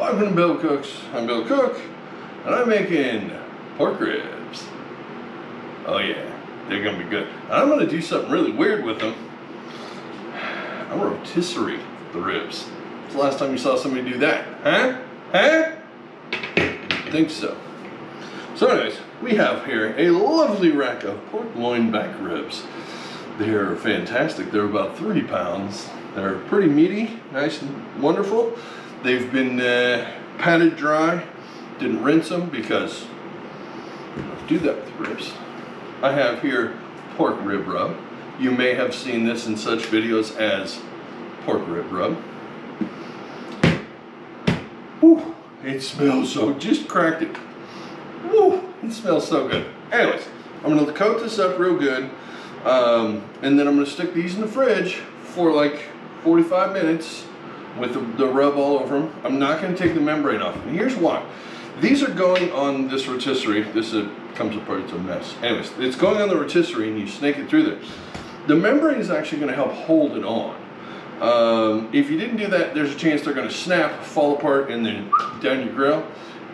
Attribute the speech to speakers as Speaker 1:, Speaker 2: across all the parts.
Speaker 1: Welcome to Bill Cooks. I'm Bill Cook, and I'm making pork ribs. Oh yeah, they're gonna be good. And I'm gonna do something really weird with them. I'm gonna rotisserie the ribs. When's the last time you saw somebody do that? Huh? I think so. So anyways, we have here a lovely rack of pork loin back ribs. They're fantastic. They're about 30 pounds. They're pretty meaty, nice and wonderful. They've been patted dry. Didn't rinse them because I don't do that with ribs. I have here pork rib rub. You may have seen this in such videos as pork rib rub. Whew, it smells so, just cracked it. Woo, it smells so good. Anyways, I'm gonna coat this up real good. And then I'm gonna stick these in the fridge for like 45 minutes with the rub all over them. I'm not gonna take the membrane off. And here's why. These are going on this rotisserie. This comes apart, it's a mess. Anyways, it's going on the rotisserie and you snake it through there. The membrane is actually gonna help hold it on. If you didn't do that, there's a chance they're gonna snap, fall apart, and then down your grill.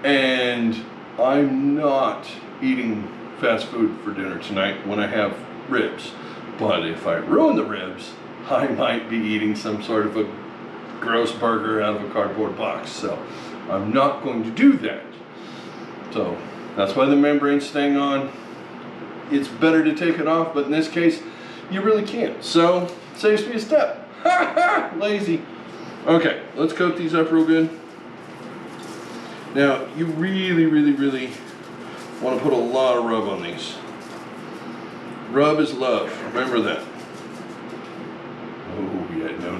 Speaker 1: And I'm not eating fast food for dinner tonight when I have ribs. But if I ruin the ribs, I might be eating some sort of a gross burger out of a cardboard box. So I'm not going to do that. So that's why the membrane's staying on. It's better to take it off, but in this case, you really can't. So it saves me a step. Ha ha! Lazy. Okay, let's coat these up real good. Now, you really want to put a lot of rub on these. Rub is love. Remember that. Oh yeah, no.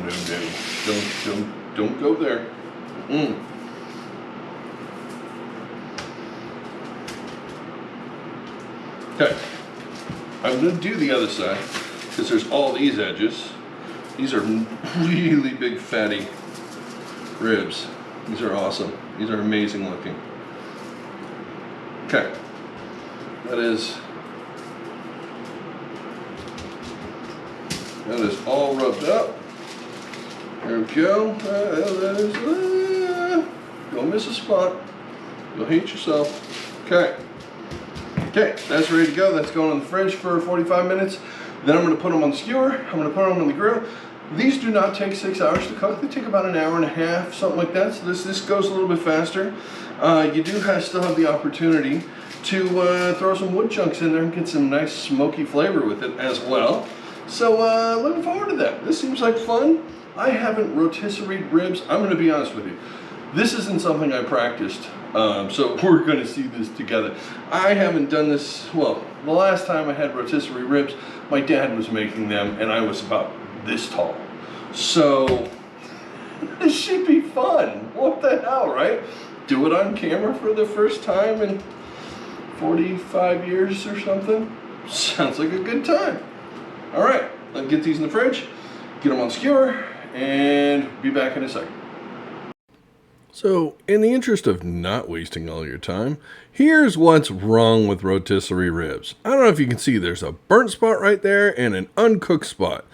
Speaker 1: Don't go there. Okay. I'm going to do the other side because there's all these edges. These are really big fatty ribs. These are awesome. These are amazing looking. Okay. That is all rubbed up. There we go. Don't miss a spot. You'll hate yourself. Okay. Okay, that's ready to go. That's going in the fridge for 45 minutes. Then I'm going to put them on the skewer. I'm going to put them on the grill. These do not take 6 hours to cook. They take about an hour and a half, something like that. So this goes a little bit faster. You do still have the opportunity to throw some wood chunks in there and get some nice smoky flavor with it as well. So looking forward to that. This seems like fun. I haven't rotisseried ribs. I'm going to be honest with you. This isn't something I practiced. So we're going to see this together. I haven't done this, well, the last time I had rotisserie ribs, my dad was making them and I was about this tall. So this should be fun. What the hell, right? Do it on camera for the first time in 45 years or something. Sounds like a good time. All right, let's get these in the fridge, get them on skewer, and be back in a second. So, in the interest of not wasting all your time, here's what's wrong with rotisserie ribs. I don't know if you can see, there's a burnt spot right there and an uncooked spot.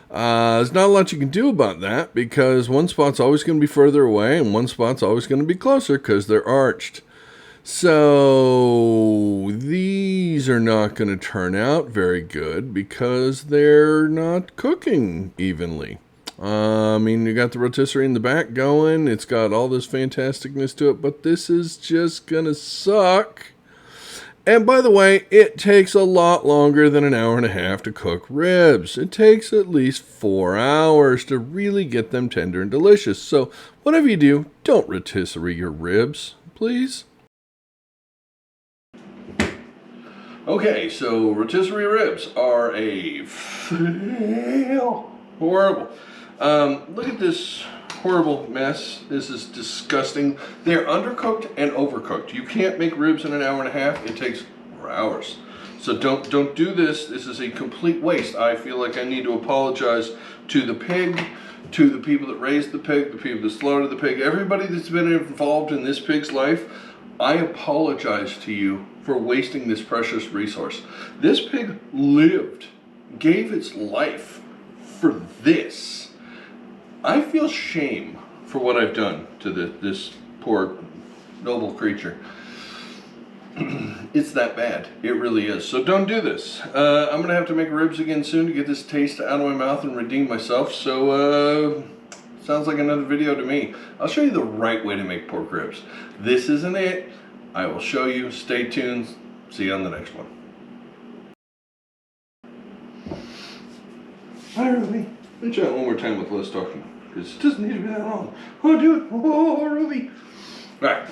Speaker 1: There's not a lot you can do about that because one spot's always going to be further away and one spot's always going to be closer because they're arched. So these are not going to turn out very good because they're not cooking evenly. I mean, you got the rotisserie in the back going. It's got all this fantasticness to it, but this is just going to suck. And by the way, it takes a lot longer than an hour and a half to cook ribs. It takes at least 4 hours to really get them tender and delicious. So whatever you do, don't rotisserie your ribs, please. Okay, so rotisserie ribs are a fail. Horrible. Look at this horrible mess. This is disgusting. They're undercooked and overcooked. You can't make ribs in an hour and a half. It takes 4 hours. So don't do this. This is a complete waste. I feel like I need to apologize to the pig, to the people that raised the pig, the people that slaughtered the pig, everybody that's been involved in this pig's life. I apologize to you for wasting this precious resource. This pig lived, gave its life for this. I feel shame for what I've done to this Poor noble creature. It's that bad. It really is. So don't do this. I'm going to have to make ribs again soon to get this taste out of my mouth and redeem myself. So, sounds like another video to me. I'll show you the right way to make pork ribs. This isn't it. I will show you. Stay tuned. See you on the next one. Hi, Ruby. Let me try it one more time with less talking, because it doesn't need to be that long. Oh, do it. Oh, Ruby. All right.